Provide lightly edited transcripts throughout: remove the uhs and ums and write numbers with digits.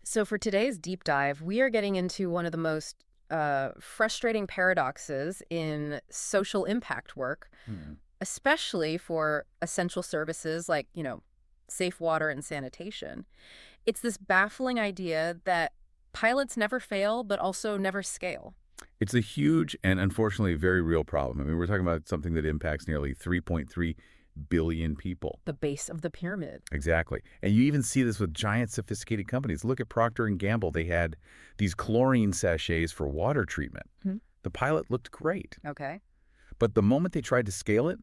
So, for today's deep dive, we are getting into one of the most frustrating paradoxes in social impact work, Hmm. especially for essential services like, safe water and sanitation. It's this baffling idea that pilots never fail, but also never scale. It's a huge and unfortunately very real problem. I mean, we're talking about something that impacts nearly 3.3 billion people. The base of the pyramid. Exactly. And you even see this with giant sophisticated companies. Look at Procter and Gamble. They had these chlorine sachets for water treatment. Hmm. The pilot looked great. Okay. But the moment they tried to scale it,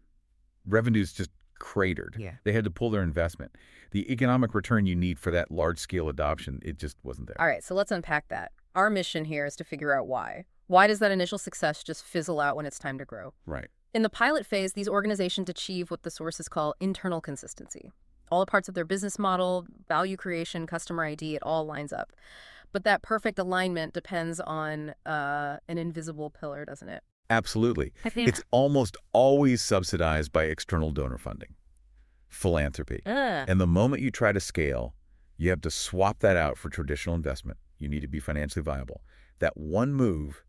revenues just cratered. Yeah. They had to pull their investment. The economic return you need for that large-scale adoption, it just wasn't All there. right, so let's unpack that. Our mission here is to figure out why. Why does that initial success just fizzle out when it's time to grow? Right. In the pilot phase, these organizations achieve what the sources call internal consistency. All the parts of their business model, value creation, customer ID, it all lines up. But that perfect alignment depends on an invisible pillar, doesn't it? Absolutely. I think. It's almost always subsidized by external donor funding, philanthropy. Ugh. And the moment you try to scale, you have to swap that out for traditional investment. You need to be financially viable. That one move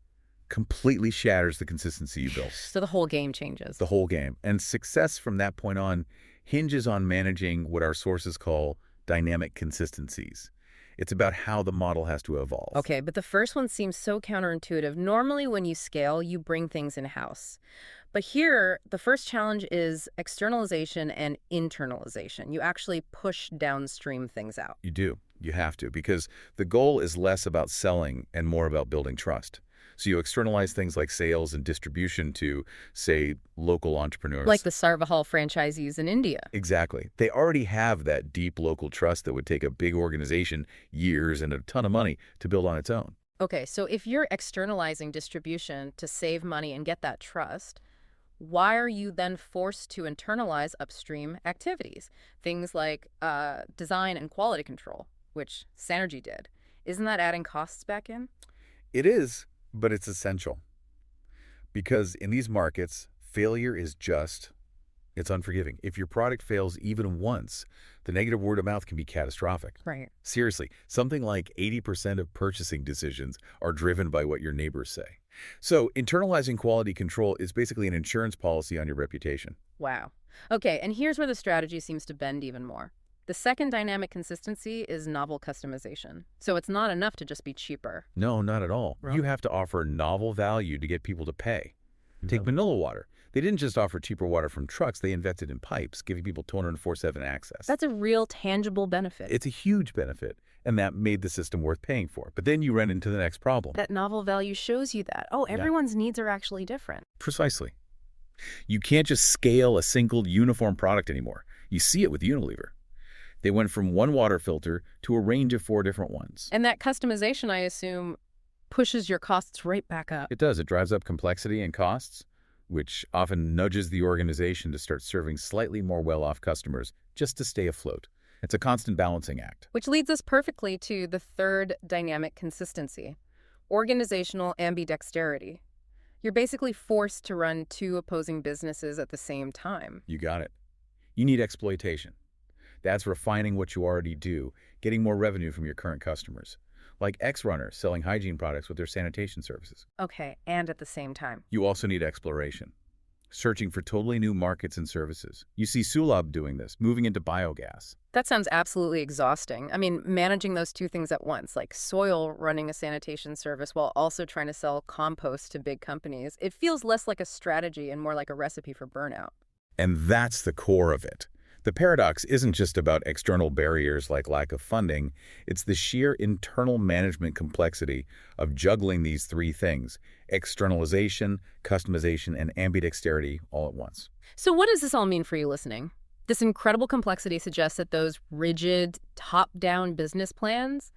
completely shatters the consistency you built, So the whole game changes. the whole game. And success from that point on hinges on managing what our sources call dynamic consistencies. It's about how the model has to evolve. Okay, but the first one seems so counterintuitive. Normally, when you scale, you bring things in-house. But here, the first challenge is externalization and internalization. You actually push downstream things out. You do. You have to, because the goal is less about selling and more about building trust. So you externalize things like sales and distribution to, say, local Like entrepreneurs. the Sarvahal franchisees in India. Exactly. They already have that deep local trust that would take a big organization years and a ton of money to build on its own. Okay, so if you're externalizing distribution to save money and get that trust, why are you then forced to internalize upstream activities? Things like design and quality control, which Sanergy did. Isn't that adding costs back in? It is, but it's essential. Because in these markets, failure is it's unforgiving. If your product fails even once, the negative word of mouth can be catastrophic. Right. Seriously, something like 80% of purchasing decisions are driven by what your neighbors say. So internalizing quality control is basically an insurance policy on your reputation. Wow. Okay, and here's where the strategy seems to bend even more. The second dynamic consistency is novel customization. So it's not enough to just be cheaper. No, not at all. Right. You have to offer novel value to get people to pay. Take No. Manila Water. They didn't just offer cheaper water from trucks, they invested in pipes, giving people 24/7 access. That's a real tangible benefit. It's a huge benefit, and that made the system worth paying for. But then you run into the next problem. That novel value shows you that, oh, Yeah. everyone's needs are actually different. Precisely. You can't just scale a single uniform product anymore. You see it with Unilever. They went from one water filter to a range of 4 different ones. And that customization, I assume, pushes your costs right back up. It does. It drives up complexity and costs, which often nudges the organization to start serving slightly more well-off customers just to stay afloat. It's a constant balancing act. Which leads us perfectly to the third dynamic consistency, organizational ambidexterity. You're basically forced to run two opposing businesses at the same time. You got it. You need exploitation. That's refining what you already do, getting more revenue from your current customers. Like X-Runner selling hygiene products with their sanitation services. Okay, and at the same time. You also need exploration, searching for totally new markets and services. You see Sulab doing this, moving into biogas. That sounds absolutely exhausting. I mean, managing those two things at once, like soil running a sanitation service while also trying to sell compost to big companies, it feels less like a strategy and more like a recipe for burnout. And that's the core of it. The paradox isn't just about external barriers like lack of funding, it's the sheer internal management complexity of juggling these three things: externalization, customization, and ambidexterity all at once. So what does this all mean for you listening? This incredible complexity suggests that those rigid, top-down business plans,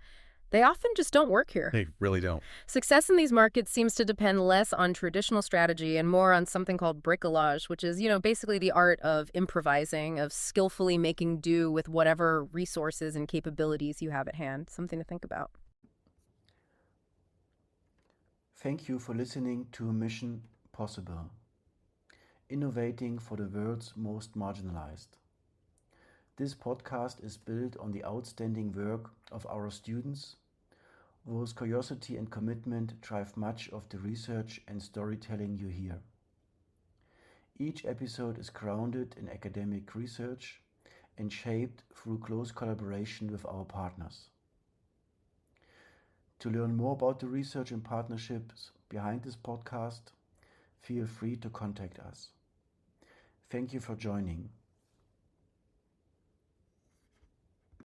they often just don't work here. They really don't. Success in these markets seems to depend less on traditional strategy and more on something called bricolage, which is, basically the art of improvising, of skillfully making do with whatever resources and capabilities you have at hand. Something to think about. Thank you for listening to Mission Possible, innovating for the world's most marginalized. This podcast is built on the outstanding work of our students Those curiosity and commitment drive much of the research and storytelling you hear. Each episode is grounded in academic research and shaped through close collaboration with our partners. To learn more about the research and partnerships behind this podcast, feel free to contact us. Thank you for joining.